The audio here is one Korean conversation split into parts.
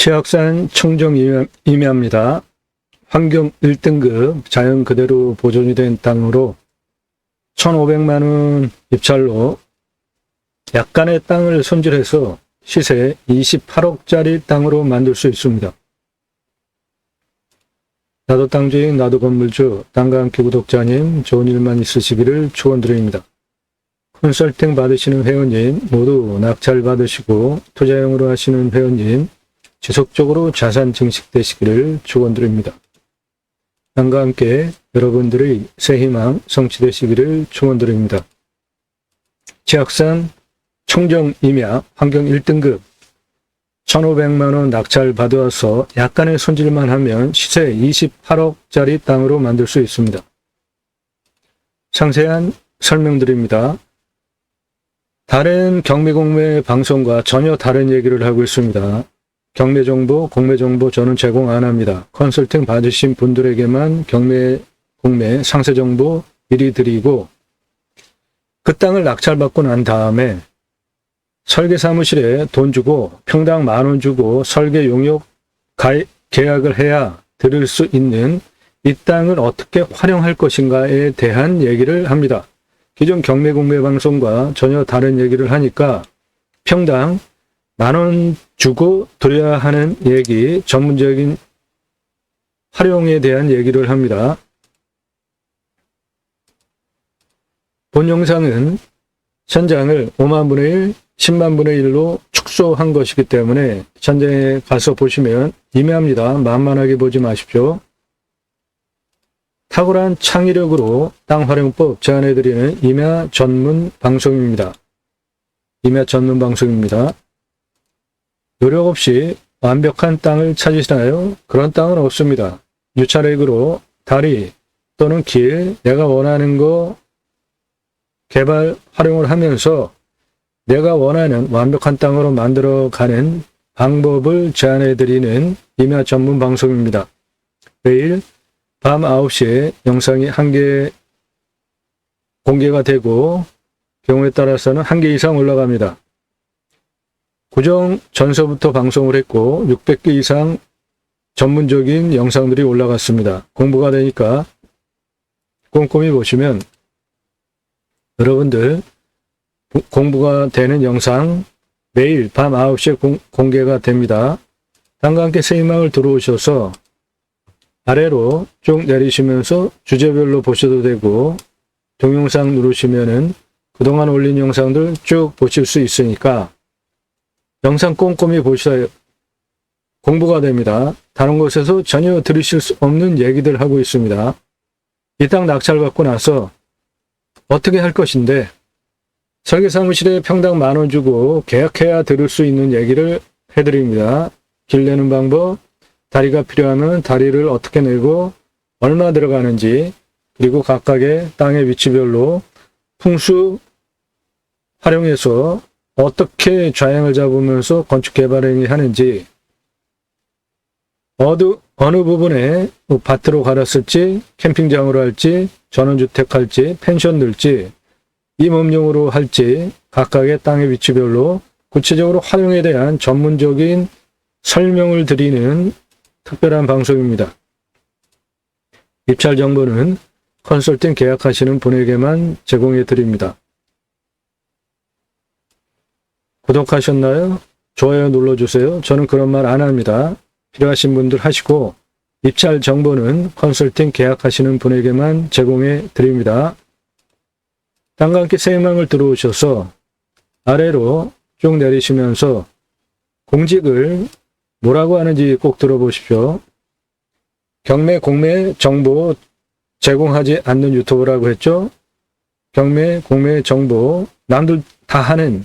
최악산 청정 임야입니다. 환경 1등급 자연 그대로 보존이 된 땅으로 1,500만 원 입찰로 약간의 땅을 손질해서 시세 28억짜리 땅으로 만들 수 있습니다. 나도 땅주인 나도 건물주 땅과 함께 구독자님 좋은 일만 있으시기를 축원드립니다. 컨설팅 받으시는 회원님 모두 낙찰 받으시고 투자용으로 하시는 회원님 지속적으로 자산 증식되시기를 축원드립니다. 땅과 함께 여러분들의 새 희망 성취되시기를 축원드립니다. 최악산 청정 임야 환경 1등급 1,500만 원 낙찰 받아서 약간의 손질만 하면 시세 28억짜리 땅으로 만들 수 있습니다. 상세한 설명드립니다. 다른 경매공매 방송과 전혀 다른 얘기를 하고 있습니다. 경매정보, 공매정보 저는 제공 안 합니다. 컨설팅 받으신 분들에게만 경매, 상세정보 미리 드리고 그 땅을 낙찰받고 난 다음에 설계사무실에 돈 주고 평당 10,000원 주고 설계 용역 계약을 해야 드릴 수 있는 이 땅을 어떻게 활용할 것인가에 대한 얘기를 합니다. 기존 경매 공매 방송과 전혀 다른 얘기를 하니까 평당 10,000원 주고 드려야 하는 얘기, 전문적인 활용에 대한 얘기를 합니다. 본 영상은 현장을 5만 분의 1, 10만 분의 1로 축소한 것이기 때문에 현장에 가서 보시면 임야입니다. 만만하게 보지 마십시오. 탁월한 창의력으로 땅 활용법 제안해드리는 임야 전문 방송입니다. 임야 전문 방송입니다. 노력 없이 완벽한 땅을 찾으시나요? 그런 땅은 없습니다. 유차렉으로 다리 또는 길, 내가 원하는 거 개발, 활용을 하면서 내가 원하는 완벽한 땅으로 만들어가는 방법을 제안해드리는 임야 전문 방송입니다. 매일 밤 9시에 영상이 1개 공개가 되고 경우에 따라서는 1개 이상 올라갑니다. 고정 전서부터 방송을 했고 600개 이상 전문적인 영상들이 올라갔습니다. 공부가 되니까 꼼꼼히 보시면 여러분들 공부가 되는 영상 매일 밤 9시에 공개가 됩니다. 땅과 함께 새 희망을 들어오셔서 아래로 쭉 내리시면서 주제별로 보셔도 되고 동영상 누르시면은 그동안 올린 영상들 쭉 보실 수 있으니까 영상 꼼꼼히 보셔야 공부가 됩니다. 다른 곳에서 전혀 들으실 수 없는 얘기들 하고 있습니다. 이 땅 낙찰 받고 나서 어떻게 할 것인데 설계사무실에 평당 10,000원 주고 계약해야 들을 수 있는 얘기를 해드립니다. 길 내는 방법, 다리가 필요하면 다리를 어떻게 내고 얼마 들어가는지 그리고 각각의 땅의 위치별로 풍수 활용해서 어떻게 좌향을 잡으면서 건축 개발행위 하는지 어느 부분에 밭으로 갈았을지 캠핑장으로 할지 전원주택 할지 펜션 넣을지 임업용으로 할지 각각의 땅의 위치별로 구체적으로 활용에 대한 전문적인 설명을 드리는 특별한 방송입니다. 입찰 정보는 컨설팅 계약하시는 분에게만 제공해 드립니다. 구독하셨나요? 좋아요 눌러주세요. 저는 그런 말 안 합니다. 필요하신 분들 하시고 입찰 정보는 컨설팅 계약하시는 분에게만 제공해 드립니다. 땅과 함께 새 희망을 들어오셔서 아래로 쭉 내리시면서 공직을 뭐라고 하는지 꼭 들어보십시오. 경매, 공매 정보 제공하지 않는 유튜브라고 했죠. 경매, 공매 정보 남들 다 하는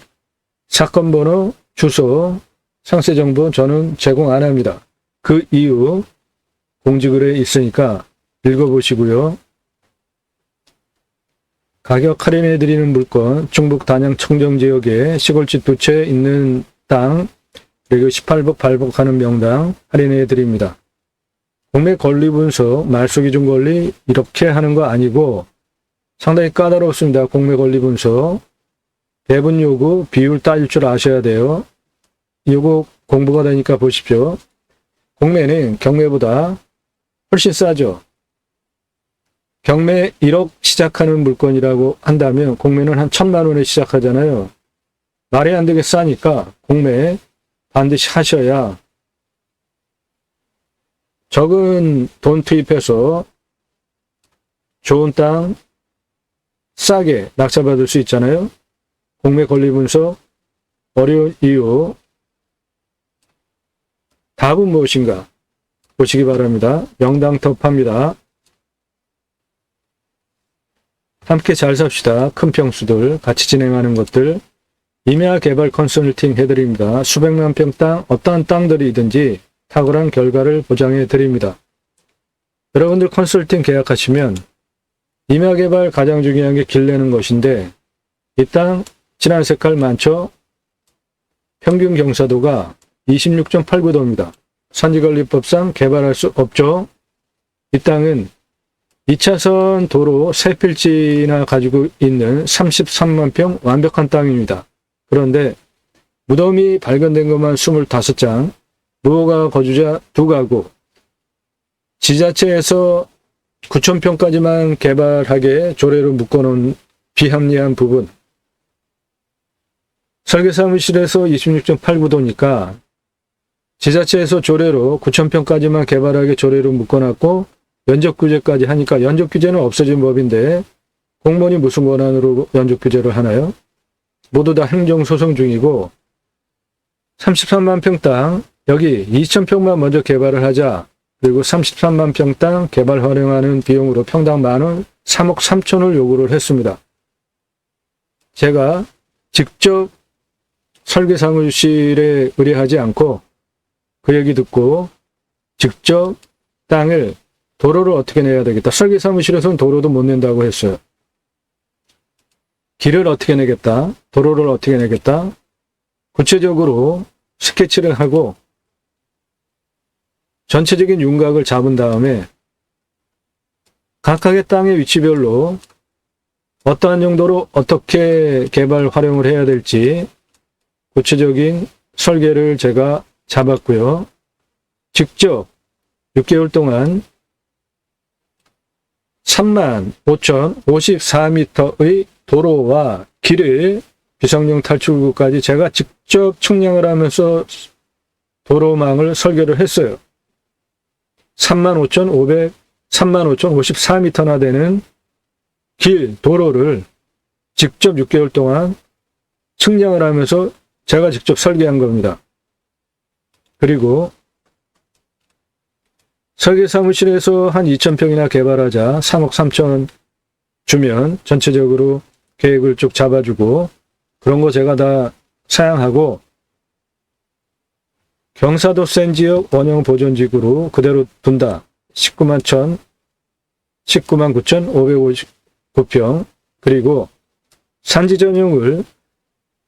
사건 번호, 주소, 상세 정보 저는 제공 안 합니다. 그 이유 공지글에 있으니까 읽어보시고요. 가격 할인해드리는 물건, 충북 단양 청정지역에 시골집 2채 있는 땅, 그리고 18복, 8복하는 명당 할인해드립니다. 공매 권리 분석, 말소기준 권리 이렇게 하는 거 아니고 상당히 까다롭습니다. 공매 권리 분석. 배분 요구, 비율 따질 줄 아셔야 돼요. 요거 공부가 되니까 보십시오. 공매는 경매보다 훨씬 싸죠. 경매 1억 시작하는 물건이라고 한다면 공매는 한 1,000만 원에 시작하잖아요. 말이 안 되게 싸니까 공매 반드시 하셔야 적은 돈 투입해서 좋은 땅 싸게 낙찰받을 수 있잖아요. 공매 권리 분석 어려운 이유 답은 무엇인가 보시기 바랍니다. 명당터파입니다. 함께 잘 삽시다. 큰 평수들 같이 진행하는 것들 임야 개발 컨설팅 해드립니다. 수백만 평 땅 어떠한 땅들이든지 탁월한 결과를 보장해 드립니다. 여러분들 컨설팅 계약하시면 임야 개발 가장 중요한 게 길 내는 것인데 이 땅 진한 색깔 많죠? 평균 경사도가 26.89도입니다. 산지관리법상 개발할 수 없죠? 이 땅은 2차선 도로 3필지나 가지고 있는 33만 평 완벽한 땅입니다. 그런데 무덤이 발견된 것만 25장, 무허가 거주자 2가구, 지자체에서 9,000평까지만 개발하게 조례로 묶어놓은 비합리한 부분, 설계사무실에서 26.89도니까 지자체에서 조례로 9,000평까지만 개발하게 조례로 묶어놨고 연적규제까지 하니까 연적규제는 없어진 법인데 공무원이 무슨 권한으로 연적규제를 하나요? 모두 다 행정소송 중이고 33만 평 땅 여기 2,000평만 먼저 개발을 하자. 그리고 33만 평 땅 개발 활용하는 비용으로 평당 만원 3억 3천을 요구를 했습니다. 제가 직접 설계사무실에 의뢰하지 않고 그 얘기 듣고 직접 땅을 도로를 어떻게 내야 되겠다. 설계사무실에서는 도로도 못 낸다고 했어요. 길을 어떻게 내겠다. 도로를 어떻게 내겠다. 구체적으로 스케치를 하고 전체적인 윤곽을 잡은 다음에 각각의 땅의 위치별로 어떠한 정도로 어떻게 개발 활용을 해야 될지 구체적인 설계를 제가 잡았고요. 직접 6개월 동안 35,054m의 도로와 길을 비상용 탈출구까지 제가 직접 측량을 하면서 도로망을 설계를 했어요. 35,054m나 되는 길, 도로를 직접 6개월 동안 측량을 하면서 제가 직접 설계한 겁니다. 그리고 설계사무실에서 한 2,000평이나 개발하자 3억 3천 주면 전체적으로 계획을 쭉 잡아주고 그런 거 제가 다 사양하고 경사도 센 지역 원형 보존지구로 그대로 둔다. 19만 9,559평 그리고 산지 전용을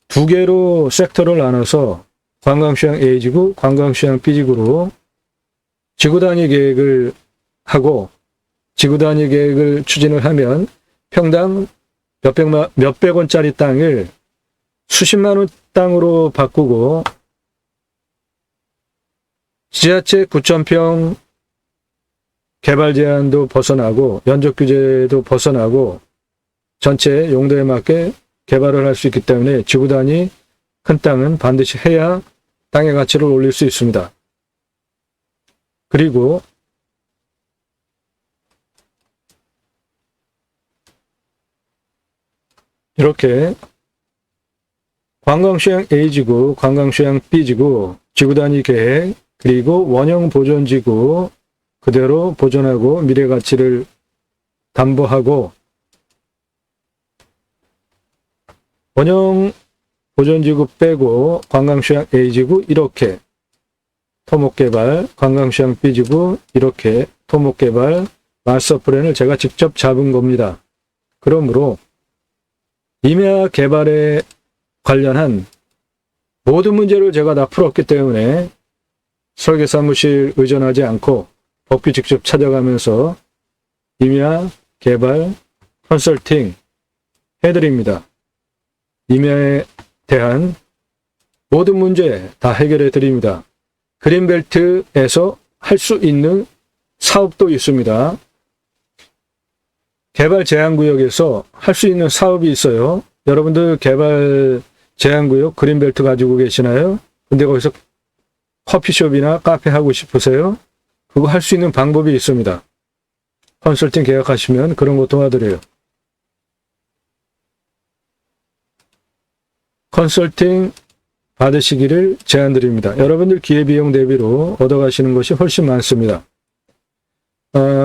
2개로 섹터를 나눠서 관광휴양 A지구, 관광휴양 B지구로 지구 단위 계획을 하고 지구 단위 계획을 추진을 하면 평당 몇백 원짜리 땅을 수십만 원 땅으로 바꾸고 지자체 9,000평 개발 제한도 벗어나고 연적 규제도 벗어나고 전체 용도에 맞게 개발을 할 수 있기 때문에 지구 단위 큰 땅은 반드시 해야 땅의 가치를 올릴 수 있습니다. 그리고 이렇게 관광휴양 A지구, 관광휴양 B지구, 지구 단위 계획, 그리고 원형 보존지구 그대로 보존하고 미래 가치를 담보하고 원형 보존지구 빼고 관광휴양 A지구 이렇게 토목개발, 관광휴양 B지구 이렇게 토목개발 마스터 플랜을 제가 직접 잡은 겁니다. 그러므로 임야 개발에 관련한 모든 문제를 제가 다 풀었기 때문에 설계사무실 의존하지 않고 법규 직접 찾아가면서 임야 개발 컨설팅 해드립니다. 임야에 대한 모든 문제 다 해결해 드립니다. 그린벨트에서 할 수 있는 사업도 있습니다. 개발 제한구역에서 할 수 있는 사업이 있어요. 여러분들 개발 제한구역 그린벨트 가지고 계시나요? 근데 거기서 커피숍이나 카페 하고 싶으세요? 그거 할 수 있는 방법이 있습니다. 컨설팅 계약하시면 그런 거 도와드려요. 컨설팅 받으시기를 제안드립니다. 여러분들 기회비용 대비로 얻어가시는 것이 훨씬 많습니다.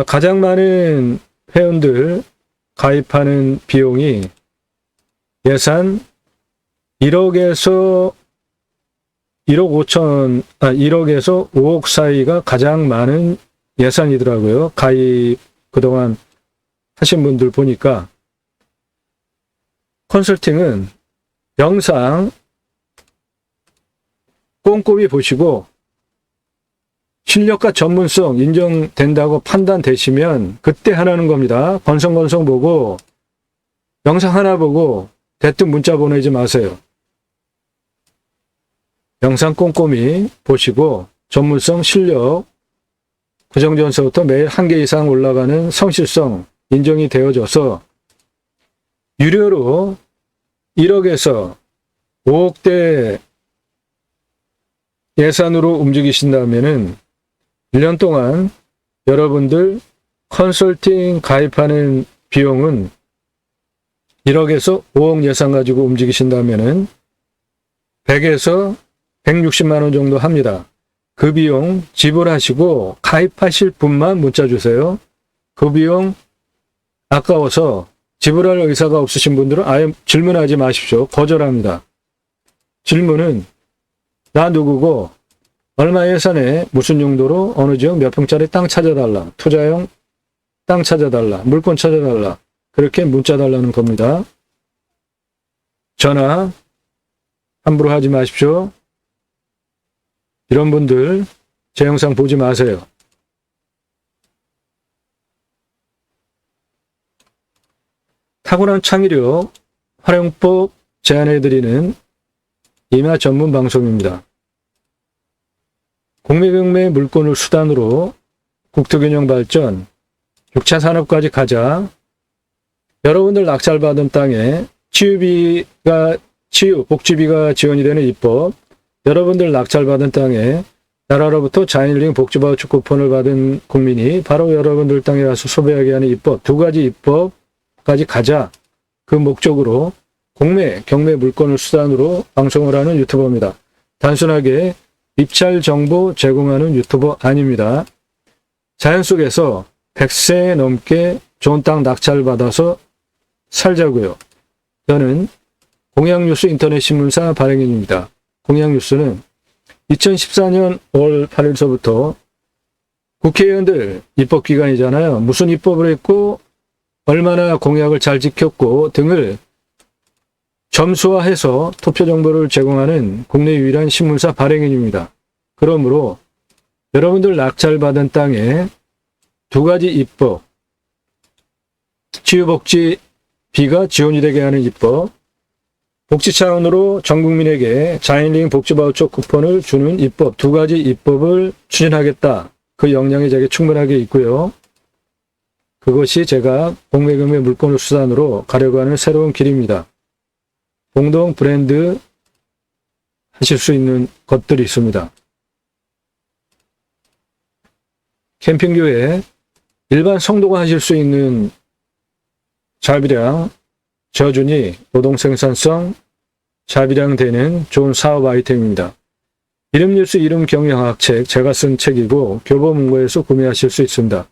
가장 많은 회원들 가입하는 비용이 예산 1억에서 5억 사이가 가장 많은 예산이더라고요. 가입 그동안 하신 분들 보니까. 컨설팅은 영상 꼼꼼히 보시고 실력과 전문성 인정된다고 판단되시면 그때 하라는 겁니다. 건성건성 보고 영상 하나 보고 대뜸 문자 보내지 마세요. 영상 꼼꼼히 보시고 전문성, 실력, 구성전서부터 매일 1개 이상 올라가는 성실성 인정이 되어져서 유료로 1억에서 5억대 예산으로 움직이신다면은 1년 동안 여러분들 컨설팅 가입하는 비용은 1억에서 5억 예산 가지고 움직이신다면은 100에서 160만 원 정도 합니다. 그 비용 지불하시고 가입하실 분만 문자 주세요. 그 비용 아까워서 지불할 의사가 없으신 분들은 아예 질문하지 마십시오. 거절합니다. 질문은 나 누구고 얼마 예산에 무슨 용도로 어느 지역 몇 평짜리 땅 찾아달라. 투자용 땅 찾아달라. 물건 찾아달라. 그렇게 문자 달라는 겁니다. 전화 함부로 하지 마십시오. 이런 분들 제 영상 보지 마세요. 탁월한 창의력, 활용법 제안해드리는 임야 전문 방송입니다. 공매경매 물건을 수단으로 국토균형 발전, 6차 산업까지 가자. 여러분들 낙찰받은 땅에 복지비가 지원이 되는 입법, 여러분들 낙찰받은 땅에 나라로부터 자연힐링 복지바우처 쿠폰을 받은 국민이 바로 여러분들 땅에 가서 소비하게 하는 입법, 두 가지 입법까지 가자. 그 목적으로 공매, 경매 물건을 수단으로 방송을 하는 유튜버입니다. 단순하게 입찰 정보 제공하는 유튜버 아닙니다. 자연 속에서 100세 넘게 좋은 땅 낙찰받아서 살자고요. 저는 공양뉴스 인터넷신문사 발행인입니다. 공양뉴스는 2014년 5월 8일서부터 국회의원들 입법기간이잖아요. 무슨 입법을 했고 얼마나 공약을 잘 지켰고 등을 점수화해서 투표 정보를 제공하는 국내 유일한 신문사 발행인입니다. 그러므로 여러분들 낙찰받은 땅에 두 가지 입법, 치유복지비가 지원이 되게 하는 입법, 복지 차원으로 전 국민에게 자연힐링 복지바우처 쿠폰을 주는 입법, 두 가지 입법을 추진하겠다. 그 역량이 제게 충분하게 있고요. 그것이 제가 공매경매 물건을 수단으로 가려고 하는 새로운 길입니다. 공동 브랜드 하실 수 있는 것들이 있습니다. 캠핑교회 일반 성도가 하실 수 있는 자비량, 저준위, 노동 생산성, 자비량 되는 좋은 사업 아이템입니다. 이름뉴스 이름경영학 책, 제가 쓴 책이고 교보문고에서 구매하실 수 있습니다.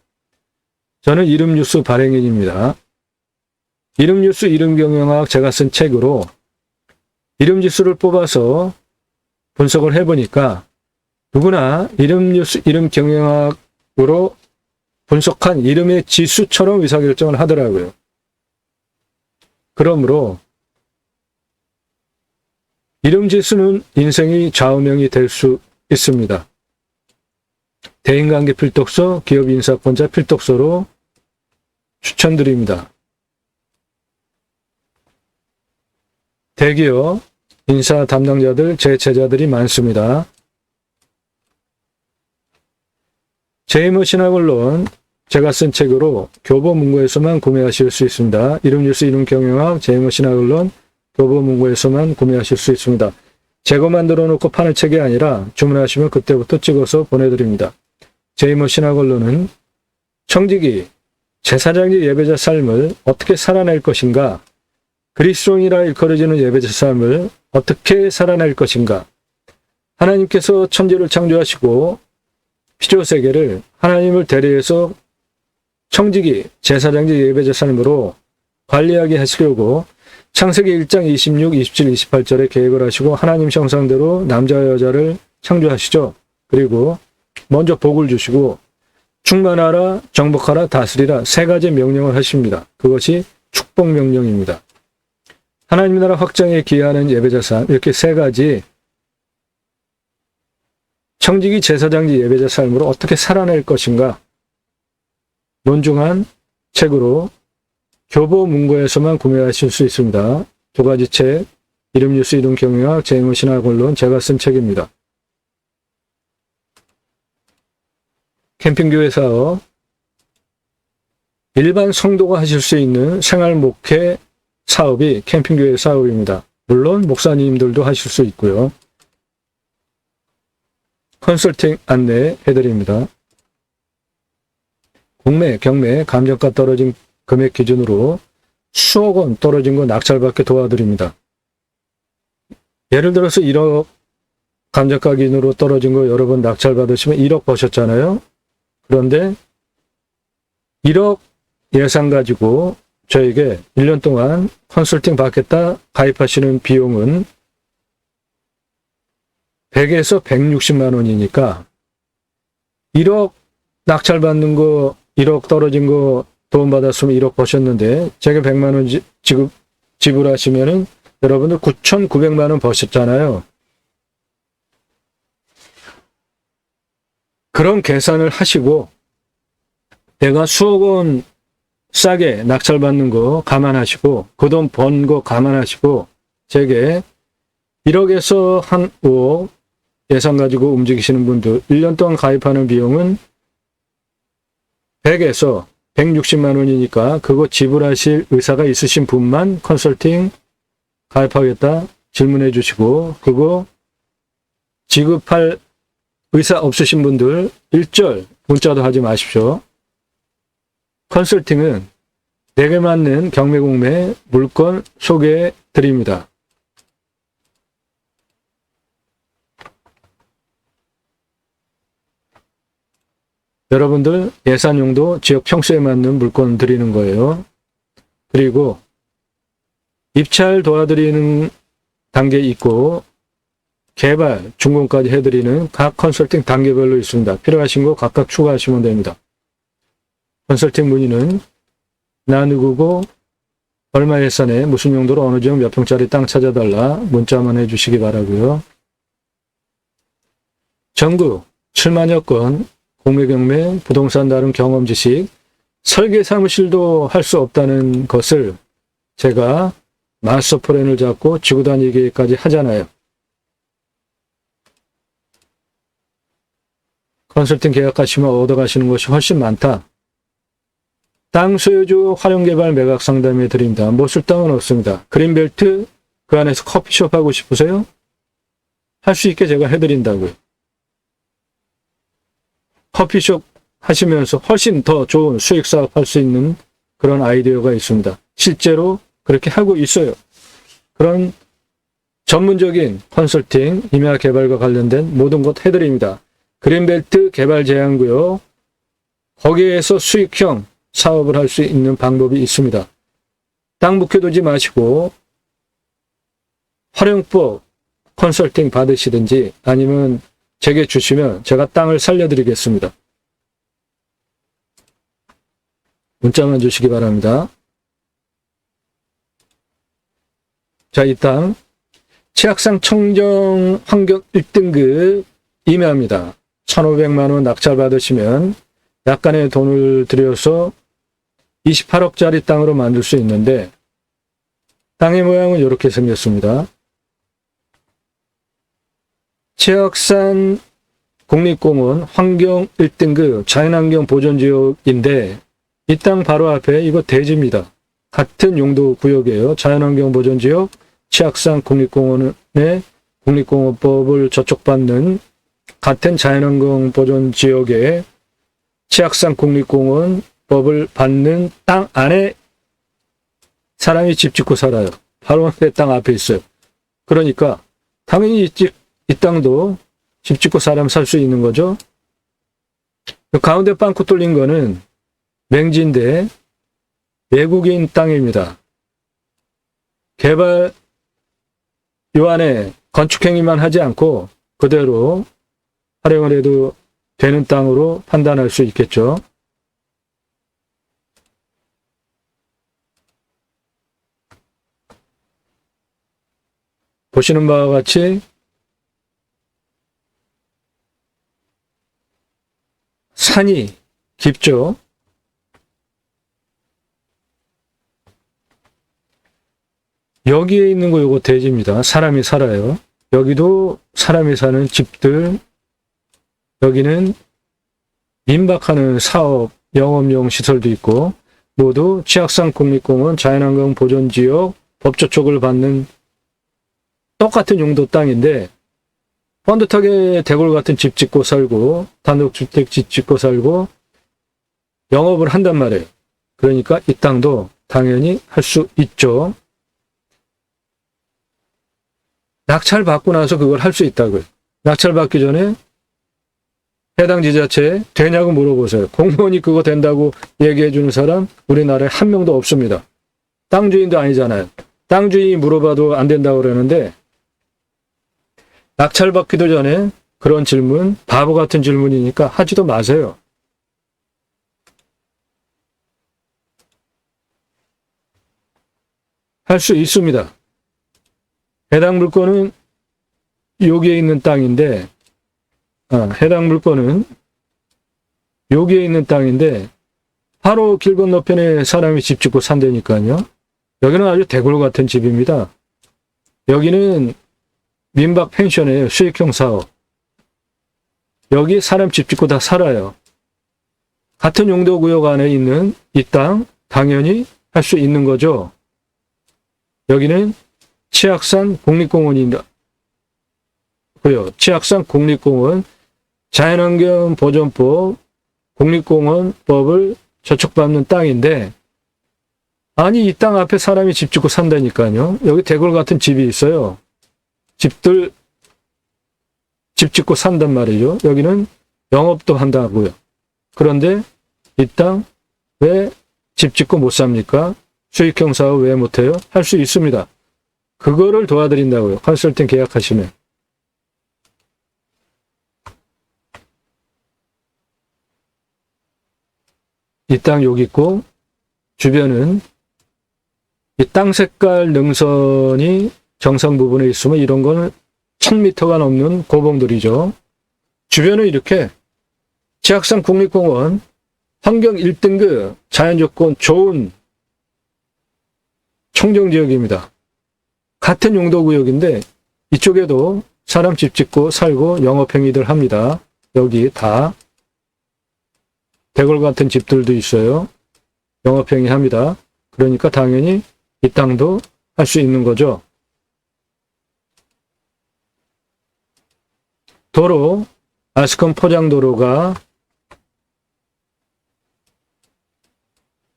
저는 이름뉴스 발행인입니다. 이름뉴스 이름경영학 제가 쓴 책으로 이름지수를 뽑아서 분석을 해보니까 누구나 이름뉴스 이름경영학으로 분석한 이름의 지수처럼 의사결정을 하더라고요. 그러므로 이름지수는 인생이 좌우명이 될 수 있습니다. 대인관계 필독서, 기업인사권자 필독서로 추천드립니다. 대기업 인사 담당자들, 제체자들이 많습니다. 제이머 신학원론 제가 쓴 책으로 교보문고에서만 구매하실 수 있습니다. 이름뉴스 이름경영학 제이머 신학원론 교보문고에서만 구매하실 수 있습니다. 재고 만들어 놓고 파는 책이 아니라 주문하시면 그때부터 찍어서 보내드립니다. 제이머 신학원론은 청지기, 제사장직 예배자 삶을 어떻게 살아낼 것인가, 그리스도인이라 일컬어지는 예배자 삶을 어떻게 살아낼 것인가, 하나님께서 천지를 창조하시고 피조세계를 하나님을 대리해서 청지기, 제사장직 예배자 삶으로 관리하게 하시려고 창세기 1장 26, 27, 28절에 계획을 하시고 하나님 형상대로 남자와 여자를 창조하시죠. 그리고 먼저 복을 주시고 충만하라, 정복하라, 다스리라 세 가지 명령을 하십니다. 그것이 축복 명령입니다. 하나님 나라 확장에 기여하는 예배자 삶, 이렇게 세 가지 청지기 제사장직 예배자 삶으로 어떻게 살아낼 것인가 논중한 책으로 교보문고에서만 구매하실 수 있습니다. 두 가지 책, 이름뉴스 이름경영학 제이머 신학원론 제가 쓴 책입니다. 캠핑교회 사업, 일반 성도가 하실 수 있는 생활 목회 사업이 캠핑교회 사업입니다. 물론 목사님들도 하실 수 있고요. 컨설팅 안내해드립니다. 공매, 경매, 감정가 떨어진 금액 기준으로 수억 원 떨어진 거 낙찰받게 도와드립니다. 예를 들어서 1억 감정가 기준으로 떨어진 거 여러 번 낙찰받으시면 1억 버셨잖아요. 그런데 1억 예상 가지고 저에게 1년 동안 컨설팅 받겠다 가입하시는 비용은 100에서 160만 원이니까 1억 낙찰받는 거 1억 떨어진 거 도움받았으면 1억 버셨는데 제가 100만 원 지불하시면은 여러분들 9,900만 원 버셨잖아요. 그런 계산을 하시고 내가 수억 원 싸게 낙찰받는 거 감안하시고 그 돈 번 거 감안하시고 제게 1억에서 한 5억 예산 가지고 움직이시는 분들 1년 동안 가입하는 비용은 100에서 160만 원이니까 그거 지불하실 의사가 있으신 분만 컨설팅 가입하겠다 질문해 주시고 그거 지급할 의사 없으신 분들 1절 문자도 하지 마십시오. 컨설팅은 내게 맞는 경매공매 물건 소개해 드립니다. 여러분들 예산용도 지역 평수에 맞는 물건 드리는 거예요. 그리고 입찰 도와드리는 단계 있고 개발, 준공까지 해드리는 각 컨설팅 단계별로 있습니다. 필요하신 거 각각 추가하시면 됩니다. 컨설팅 문의는 나 누구고 얼마 예산에 무슨 용도로 어느 지역 몇 평짜리 땅 찾아달라 문자만 해주시기 바라고요. 전국 7만여 건 공매 경매, 부동산 다룬 경험 지식, 설계 사무실도 할 수 없다는 것을 제가 마스터 플랜을 잡고 지구 단위 계획까지 하잖아요. 컨설팅 계약하시면 얻어가시는 것이 훨씬 많다. 땅 소유주 활용개발 매각 상담해 드립니다. 못 쓸 땅은 없습니다. 그린벨트 그 안에서 커피숍 하고 싶으세요? 할 수 있게 제가 해드린다고요. 커피숍 하시면서 훨씬 더 좋은 수익 사업 할 수 있는 그런 아이디어가 있습니다. 실제로 그렇게 하고 있어요. 그런 전문적인 컨설팅, 임야 개발과 관련된 모든 것 해드립니다. 그린벨트 개발 제한구역, 거기에서 수익형 사업을 할 수 있는 방법이 있습니다. 땅 묵혀두지 마시고 활용법 컨설팅 받으시든지 아니면 제게 주시면 제가 땅을 살려드리겠습니다. 문자만 주시기 바랍니다. 자, 이 땅 치악산 청정 환경 1등급 임야입니다. 1,500만 원 낙찰 받으시면 약간의 돈을 들여서 28억짜리 땅으로 만들 수 있는데 땅의 모양은 이렇게 생겼습니다. 치악산 국립공원 환경 1등급 자연환경 보존지역인데 이 땅 바로 앞에 이거 대지입니다. 같은 용도 구역이에요. 자연환경 보존지역 치악산 국립공원의 국립공원법을 저촉받는 같은 자연환경 보존지역에 치악산 국립공원 법을 받는 땅 안에 사람이 집 짓고 살아요. 바로 내 땅 앞에 있어요. 그러니까 당연히 이 땅도 집 짓고 사람 살 수 있는 거죠. 가운데 빵꾸 뚫린 거는 맹지인데 외국인 땅입니다. 개발 요안에 건축행위만 하지 않고 그대로 활용을 해도 되는 땅으로 판단할 수 있겠죠. 보시는 바와 같이 산이 깊죠. 여기에 있는 거 요거 대지입니다. 사람이 살아요. 여기도 사람이 사는 집들, 여기는 민박하는 사업, 영업용 시설도 있고 모두 치악산 국립공원 자연환경 보존지역 법조촉을 받는 똑같은 용도 땅인데 번듯하게 대골 같은 집 짓고 살고 단독주택 집 짓고 살고 영업을 한단 말이에요. 그러니까 이 땅도 당연히 할 수 있죠. 낙찰 받고 나서 그걸 할 수 있다고요. 낙찰 받기 전에 해당 지자체에 되냐고 물어보세요. 공무원이 그거 된다고 얘기해 주는 사람 우리나라에 한 명도 없습니다. 땅 주인도 아니잖아요. 땅 주인이 물어봐도 안 된다고 그러는데 낙찰 받기도 전에 그런 질문, 바보 같은 질문이니까 하지도 마세요. 할 수 있습니다. 해당 물건은 여기에 있는 땅인데, 해당 물건은 여기에 있는 땅인데, 바로 길 건너편에 사람이 집 짓고 산다니까요. 여기는 아주 대골 같은 집입니다. 여기는 민박 펜션이에요. 수익형 사업. 여기 사람 집 짓고 다 살아요. 같은 용도 구역 안에 있는 이 땅 당연히 할 수 있는 거죠. 여기는 치악산 국립공원입니다. 치악산 국립공원 자연환경 보존법 국립공원법을 저촉받는 땅인데 아니 이 땅 앞에 사람이 집 짓고 산다니까요. 여기 대골 같은 집이 있어요. 집들 집 짓고 산단 말이죠. 여기는 영업도 한다고요. 그런데 이 땅 왜 집 짓고 못 삽니까? 수익형 사업 왜 못해요? 할 수 있습니다. 그거를 도와드린다고요. 컨설팅 계약하시면. 이 땅 여기 있고 주변은 이 땅 색깔 능선이 정상 부분에 있으면 이런 거는 1000m가 넘는 고봉들이죠. 주변은 이렇게 치악산 국립공원 환경 1등급 자연조건 좋은 청정지역입니다. 같은 용도구역인데 이쪽에도 사람 집 짓고 살고 영업행위들 합니다. 여기 다 대골 같은 집들도 있어요. 영업행위 합니다. 그러니까 당연히 이 땅도 할 수 있는 거죠. 도로, 아스콘 포장도로가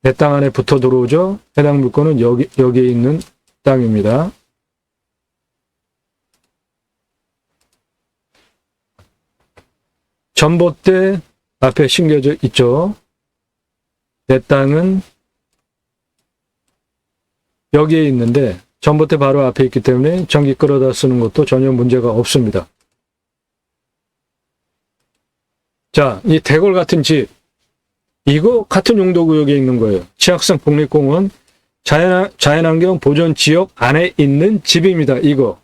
내 땅 안에 붙어 들어오죠. 해당 물건은 여기에 있는 땅입니다. 전봇대 앞에 심겨져 있죠. 내 땅은 여기에 있는데 전봇대 바로 앞에 있기 때문에 전기 끌어다 쓰는 것도 전혀 문제가 없습니다. 자, 이 대골 같은 집, 이거 같은 용도구역에 있는 거예요. 치악산 국립공원 자연환경 보존지역 안에 있는 집입니다. 이거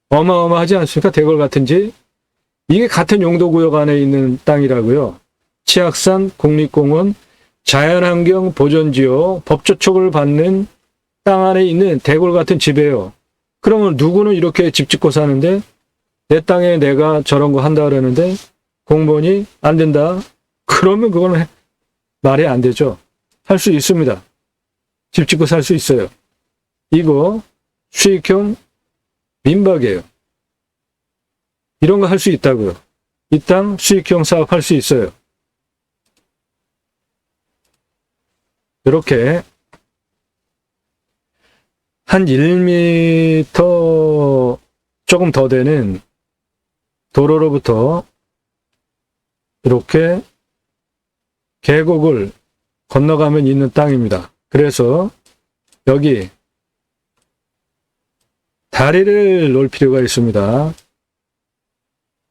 어마어마하지 않습니까? 대골 같은 집. 이게 같은 용도구역 안에 있는 땅이라고요. 치악산 국립공원 자연환경 보존지역 법조촉을 받는 땅 안에 있는 대골 같은 집이에요. 그러면 누구는 이렇게 집 짓고 사는데 내 땅에 내가 저런 거 한다 그러는데 공무원이 안 된다. 그러면 그거는 말이 안 되죠. 할 수 있습니다. 집 짓고 살 수 있어요. 이거 수익형 민박이에요. 이런 거 할 수 있다고요. 이 땅 수익형 사업 할 수 있어요. 이렇게 한 1m 조금 더 되는 도로로부터 이렇게 계곡을 건너가면 있는 땅입니다. 그래서 여기 다리를 놓을 필요가 있습니다.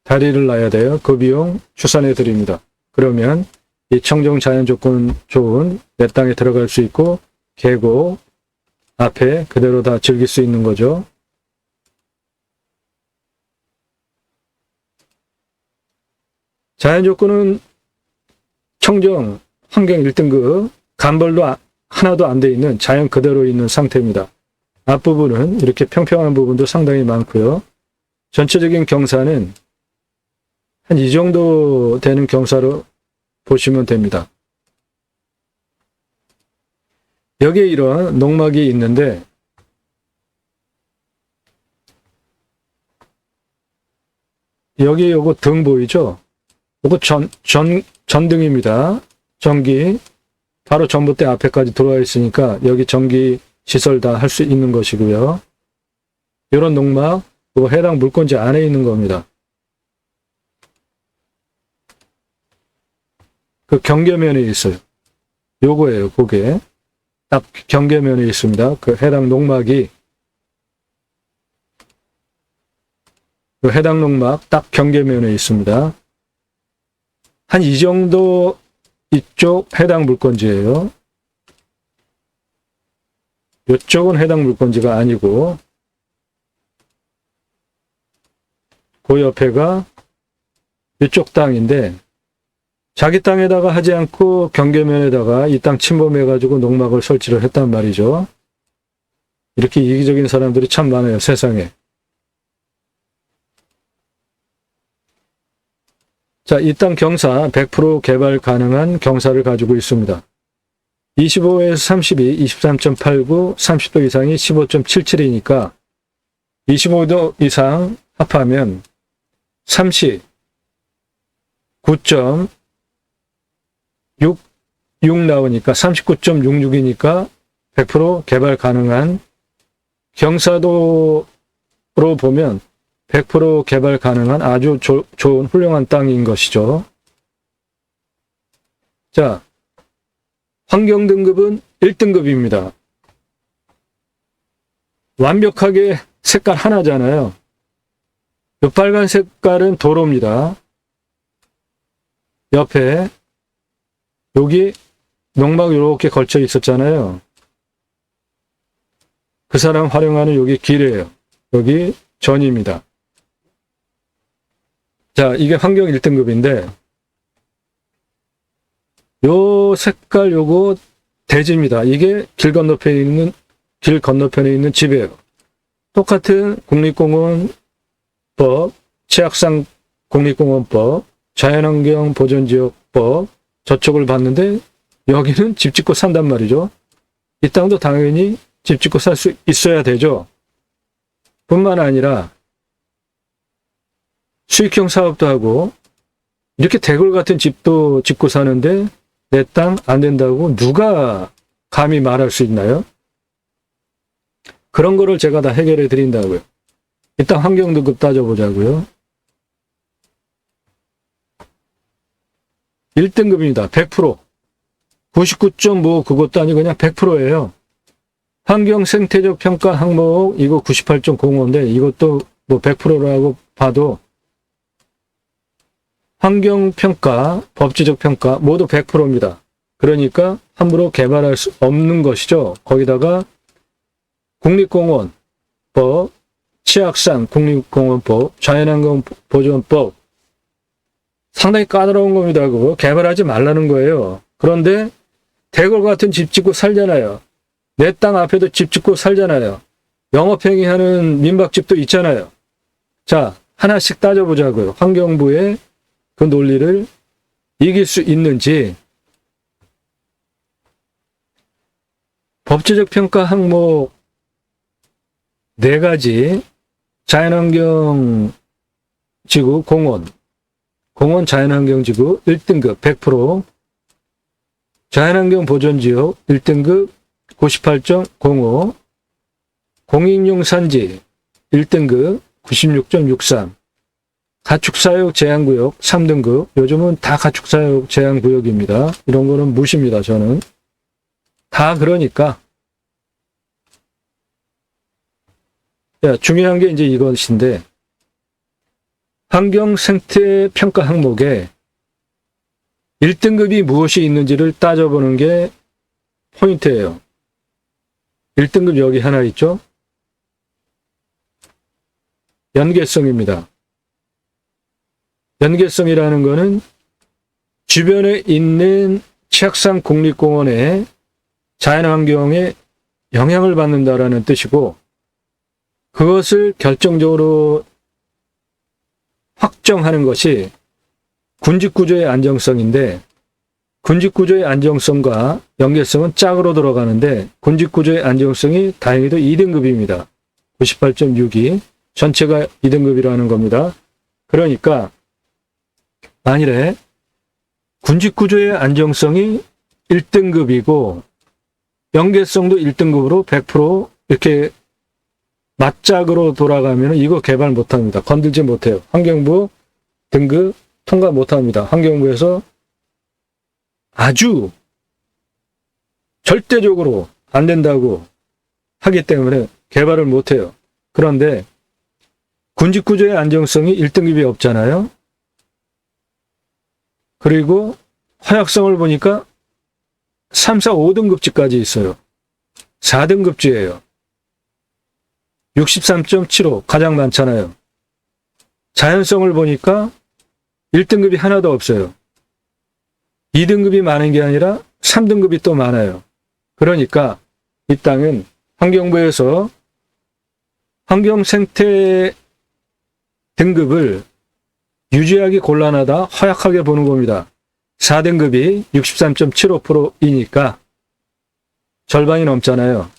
다리를 놔야 돼요. 그 비용 추산해 드립니다. 그러면 이 청정 자연 조건 좋은 내 땅에 들어갈 수 있고 계곡 앞에 그대로 다 즐길 수 있는 거죠. 자연 조건은 청정 환경 1등급 간벌도 하나도 안 돼 있는 자연 그대로 있는 상태입니다. 앞부분은 이렇게 평평한 부분도 상당히 많고요. 전체적인 경사는 한 이 정도 되는 경사로 보시면 됩니다. 여기에 이런 농막이 있는데 여기 요거 등 보이죠? 요거 전등입니다. 전기 바로 전봇대 앞에까지 들어와 있으니까 여기 전기 시설 다 할 수 있는 것이고요. 이런 농막 요거 해당 물건지 안에 있는 겁니다. 그 경계면에 있어요. 요거예요. 그게 딱 경계면에 있습니다. 그 해당 농막이 그 해당 농막 딱 경계면에 있습니다. 한 이 정도 이쪽 해당 물건지예요. 이쪽은 해당 물건지가 아니고 그 옆에가 이쪽 땅인데 자기 땅에다가 하지 않고 경계면에다가 이 땅 침범해가지고 농막을 설치를 했단 말이죠. 이렇게 이기적인 사람들이 참 많아요, 세상에. 자, 이 땅 경사 100% 개발 가능한 경사를 가지고 있습니다. 25에서 32, 23.89, 30도 이상이 15.77이니까 25도 이상 합하면 39.66 나오니까 39.66이니까 100% 개발 가능한 경사도로 보면 100% 개발 가능한 아주 좋은 훌륭한 땅인 것이죠. 자, 환경등급은 1등급입니다. 완벽하게 색깔 하나잖아요. 이 빨간 색깔은 도로입니다. 옆에 여기 농막 이렇게 걸쳐 있었잖아요. 그 사람 활용하는 여기 길이에요. 여기 전입니다. 자, 이게 환경 1등급인데 요 색깔 요거 대지입니다. 이게 길 건너편에 있는 집이에요. 똑같은 국립공원법, 치악산 국립공원법, 자연환경보전지역법 저쪽을 봤는데 여기는 집 짓고 산단 말이죠. 이 땅도 당연히 집 짓고 살 수 있어야 되죠. 뿐만 아니라 수익형 사업도 하고 이렇게 대골 같은 집도 짓고 사는데 내 땅 안 된다고 누가 감히 말할 수 있나요? 그런 거를 제가 다 해결해 드린다고요. 일단 환경등급 따져보자고요. 1등급입니다. 100%. 99.5 그것도 아니고 그냥 100%예요. 환경 생태적 평가 항목 이거 98.05인데 이것도 뭐 100%라고 봐도 환경평가, 법제적 평가 모두 100%입니다. 그러니까 함부로 개발할 수 없는 것이죠. 거기다가 국립공원법, 치악산 국립공원법, 자연환경보전법 상당히 까다로운 겁니다. 그거 개발하지 말라는 거예요. 그런데 대골 같은 집 짓고 살잖아요. 내 땅 앞에도 집 짓고 살잖아요. 영업행위하는 민박집도 있잖아요. 자, 하나씩 따져보자고요. 환경부의 그 논리를 이길 수 있는지. 법제적 평가 항목 4가지, 자연환경지구 공원 자연환경지구 1등급 100%, 자연환경 보존지역 1등급 98.05, 공익용 산지 1등급 96.63, 가축사육 제한구역 3등급, 요즘은 다 가축사육 제한구역입니다. 이런 거는 무시입니다, 저는. 다 그러니까. 중요한 게 이제 이것인데, 환경생태평가 항목에 1등급이 무엇이 있는지를 따져보는 게 포인트예요. 1등급 여기 하나 있죠? 연계성입니다. 연계성이라는 거는 주변에 있는 치악산 국립공원의 자연환경에 영향을 받는다라는 뜻이고, 그것을 결정적으로 확정하는 것이 군집구조의 안정성인데, 군집구조의 안정성과 연계성은 짝으로 들어가는데, 군집구조의 안정성이 다행히도 2등급입니다. 98.62, 전체가 2등급이라는 겁니다. 그러니까 만일에 군집구조의 안정성이 1등급이고 연계성도 1등급으로 100% 이렇게 맞짝으로 돌아가면 이거 개발 못합니다. 건들지 못해요. 환경부 등급 통과 못합니다. 환경부에서 아주 절대적으로 안 된다고 하기 때문에 개발을 못해요. 그런데 군집구조의 안정성이 1등급이 없잖아요. 그리고 허약성을 보니까 3, 4, 5등급지까지 있어요. 4등급지예요. 63.75 가장 많잖아요. 자연성을 보니까 1등급이 하나도 없어요. 2등급이 많은 게 아니라 3등급이 또 많아요. 그러니까 이 땅은 환경부에서 환경생태 등급을 유지하기 곤란하다, 허약하게 보는 겁니다. 4등급이 63.75%이니까 절반이 넘잖아요.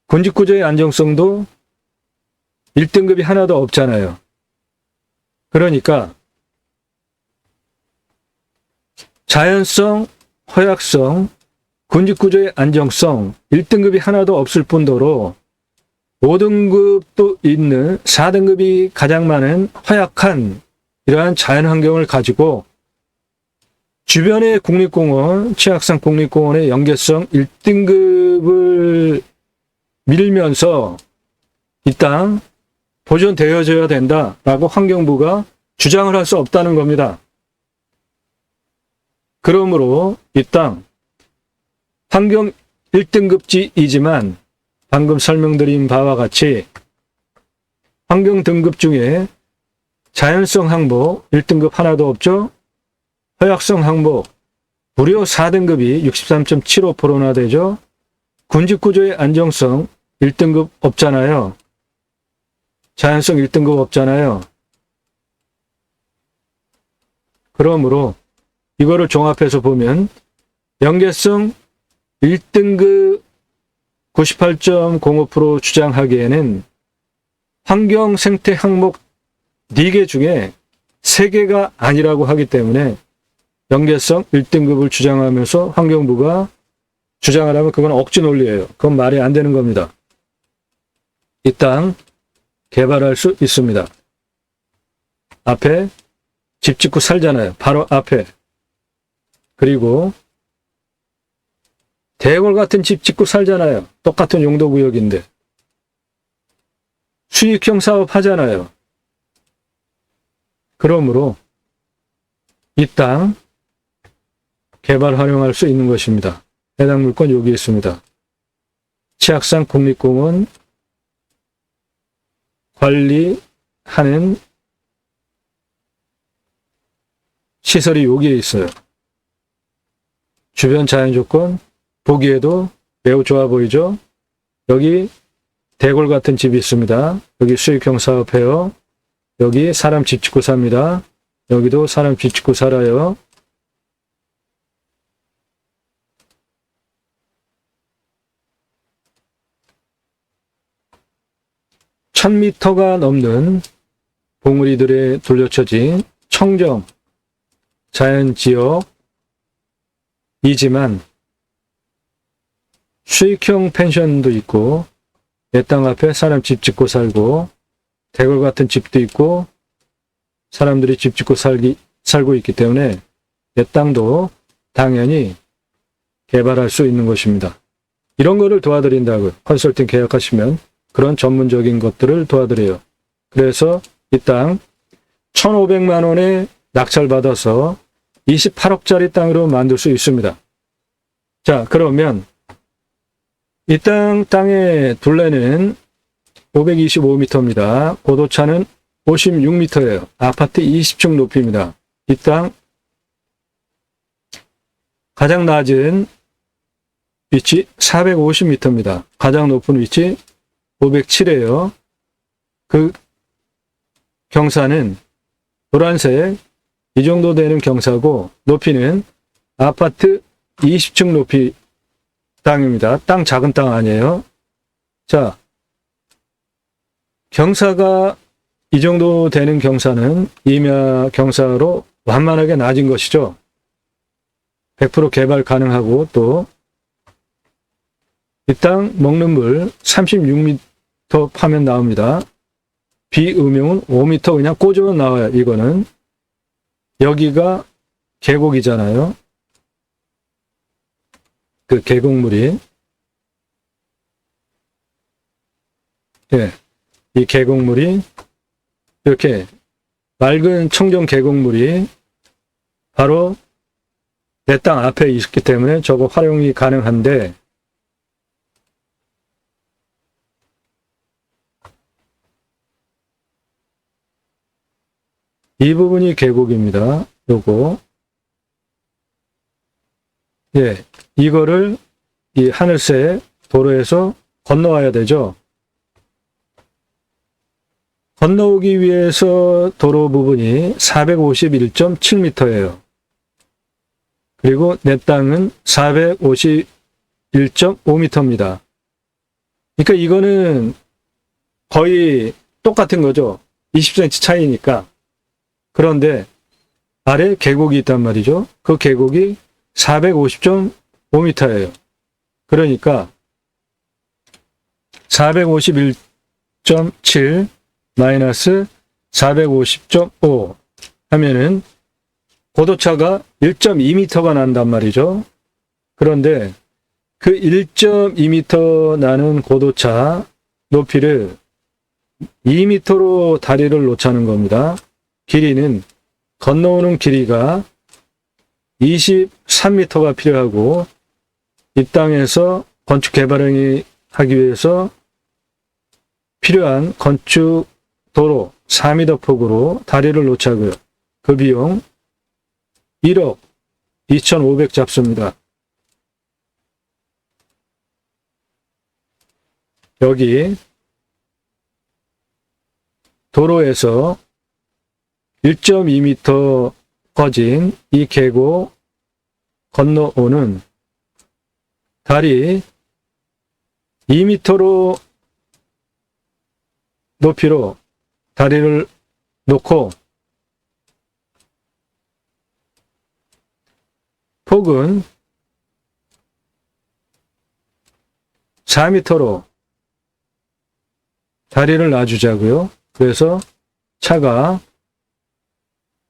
군집구조의 안정성도 1등급이 하나도 없잖아요. 그러니까 자연성, 허약성, 군집구조의 안정성 1등급이 하나도 없을 뿐더러 5등급도 있는 4등급이 가장 많은 허약한 이러한 자연환경을 가지고 주변의 국립공원, 치악산 국립공원의 연계성 1등급을 밀면서 이 땅 보존되어져야 된다라고 환경부가 주장을 할 수 없다는 겁니다. 그러므로 이 땅 환경 1등급지이지만 방금 설명드린 바와 같이 환경 등급 중에 자연성 항목 1등급 하나도 없죠. 허약성 항목 무려 4등급이 63.75%나 되죠. 군집구조의 안정성 1등급 없잖아요. 자연성 1등급 없잖아요. 그러므로 이거를 종합해서 보면 연계성 1등급 98.05% 주장하기에는 환경 생태 항목 4개 중에 3개가 아니라고 하기 때문에 연계성 1등급을 주장하면서 환경부가 주장을 하면 그건 억지 논리예요. 그건 말이 안 되는 겁니다. 이 땅 개발할 수 있습니다. 앞에 집 짓고 살잖아요. 바로 앞에. 그리고 대궐 같은 집 짓고 살잖아요. 똑같은 용도구역인데. 수익형 사업 하잖아요. 그러므로 이 땅 개발 활용할 수 있는 것입니다. 해당 물건 여기 있습니다. 치악산 국립공원 관리하는 시설이 여기에 있어요. 주변 자연조건 보기에도 매우 좋아 보이죠? 여기 대골 같은 집이 있습니다. 여기 수익형 사업해요. 여기 사람 집 짓고 삽니다. 여기도 사람 집 짓고 살아요. (1000m) 넘는 봉우리들에 둘러쳐진 청정 자연지역이지만 수익형 펜션도 있고 내 땅 앞에 사람 집 짓고 살고 대궐 같은 집도 있고 사람들이 집 짓고 살고 있기 때문에 내 땅도 당연히 개발할 수 있는 것입니다. 이런 거를 도와드린다고요. 컨설팅 계약하시면 그런 전문적인 것들을 도와드려요. 그래서 이 땅 1,500만 원에 낙찰받아서 28억짜리 땅으로 만들 수 있습니다. 자, 그러면 이 땅의 둘레는 525m입니다. 고도차는 56m예요. 아파트 20층 높이입니다. 이 땅 가장 낮은 위치 450m입니다. 가장 높은 위치 507이에요. 그 경사는 노란색 이 정도 되는 경사고 높이는 아파트 20층 높이 땅입니다. 땅 작은 땅 아니에요. 자, 경사가 이 정도 되는 경사는 임야 경사로 완만하게 낮은 것이죠. 100% 개발 가능하고 또 이 땅 먹는 물 36m 파면 나옵니다. 비음용은 5m 그냥 꽂으면 나와요. 이거는 여기가 계곡이잖아요. 그 계곡물이 이 계곡물이 이렇게 맑은 청정 계곡물이 바로 내 땅 앞에 있기 때문에 저거 활용이 가능한데 이 부분이 계곡입니다. 요거 이거를 이 하늘색 도로에서 건너와야 되죠. 건너오기 위해서 도로 부분이 451.7m예요. 그리고 내 땅은 451.5m입니다. 그러니까 이거는 거의 똑같은 거죠. 20cm 차이니까. 그런데 아래 계곡이 있단 말이죠. 그 계곡이 450.5m예요. 그러니까 451.7 마이너스 450.5 하면은 고도차가 1.2m가 난단 말이죠. 그런데 그 1.2m 나는 고도차 높이를 2m로 다리를 놓자는 겁니다. 길이는 건너오는 길이가 23m가 필요하고 이 땅에서 건축 개발을 하기 위해서 필요한 건축 도로 4m 폭으로 다리를 놓자고요. 그 비용 1억 2,500 잡습니다. 여기 도로에서 1.2m 꺼진 이 계곡 건너오는 다리 2m로 높이로 다리를 놓고 폭은 4m로 다리를 놔주자고요. 그래서 차가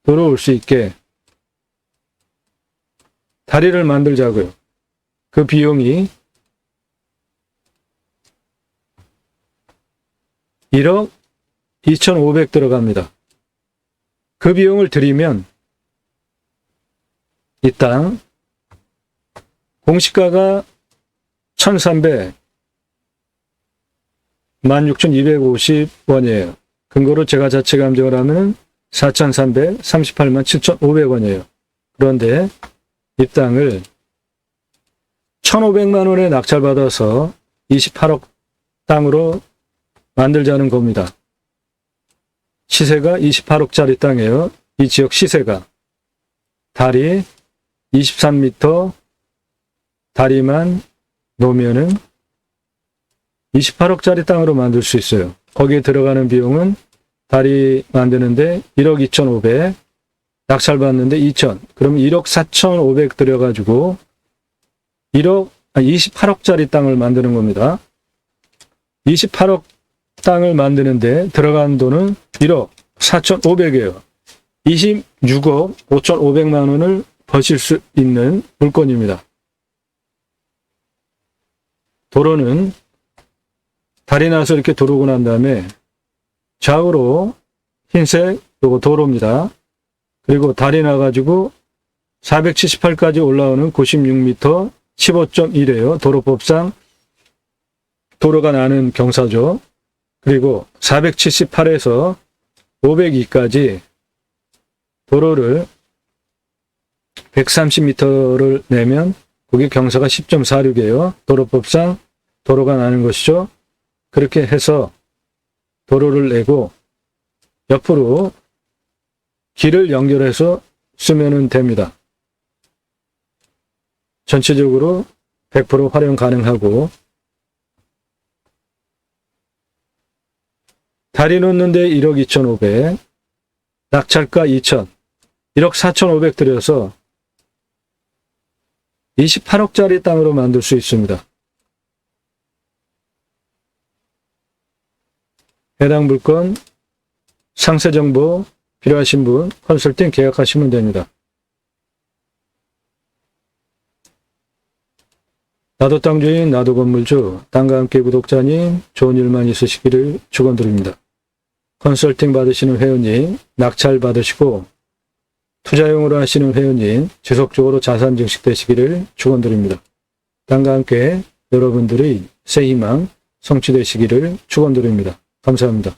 들어올 수 있게 다리를 만들자고요. 그 비용이 1억 2,500 들어갑니다. 그 비용을 들이면 이 땅 공시가가 1,300 16,250원이에요. 근거로 제가 자체 감정을 하면 4,338만 7,500원이에요. 그런데 이 땅을 1,500만 원에 낙찰받아서 28억 땅으로 만들자는 겁니다. 시세가 28억짜리 땅이에요. 이 지역 시세가. 다리 23m, 다리만 놓으면은 28억짜리 땅으로 만들 수 있어요. 거기에 들어가는 비용은 다리 만드는데 1억 2,500, 낙찰 받는데 2천. 그럼 1억 4,500 들여가지고 28억짜리 땅을 만드는 겁니다. 28억 땅을 만드는데 들어간 돈은 1억 4,500이에요. 26억 5,500만 원을 버실 수 있는 물건입니다. 도로는 달이 나서 이렇게 들어오고 난 다음에 좌우로 흰색 요거 도로입니다. 그리고 달이 나가지고 478까지 올라오는 96m 15.1이에요. 도로법상 도로가 나는 경사죠. 그리고 478에서 502까지 도로를 130m를 내면 거기 경사가 10.46이에요. 도로법상 도로가 나는 것이죠. 그렇게 해서 도로를 내고 옆으로 길을 연결해서 쓰면 됩니다. 전체적으로 100% 활용 가능하고 다리 놓는데 1억 2,500, 낙찰가 2천, 1억 4,500 들여서 28억짜리 땅으로 만들 수 있습니다. 해당 물건 상세 정보 필요하신 분 컨설팅 계약하시면 됩니다. 나도 땅주인 나도 건물주 땅과 함께 구독자님 좋은 일만 있으시기를 축원드립니다. 컨설팅 받으시는 회원님 낙찰 받으시고 투자용으로 하시는 회원님 지속적으로 자산 증식되시기를 축원드립니다. 땅과 함께 여러분들의 새 희망 성취되시기를 축원드립니다. 감사합니다.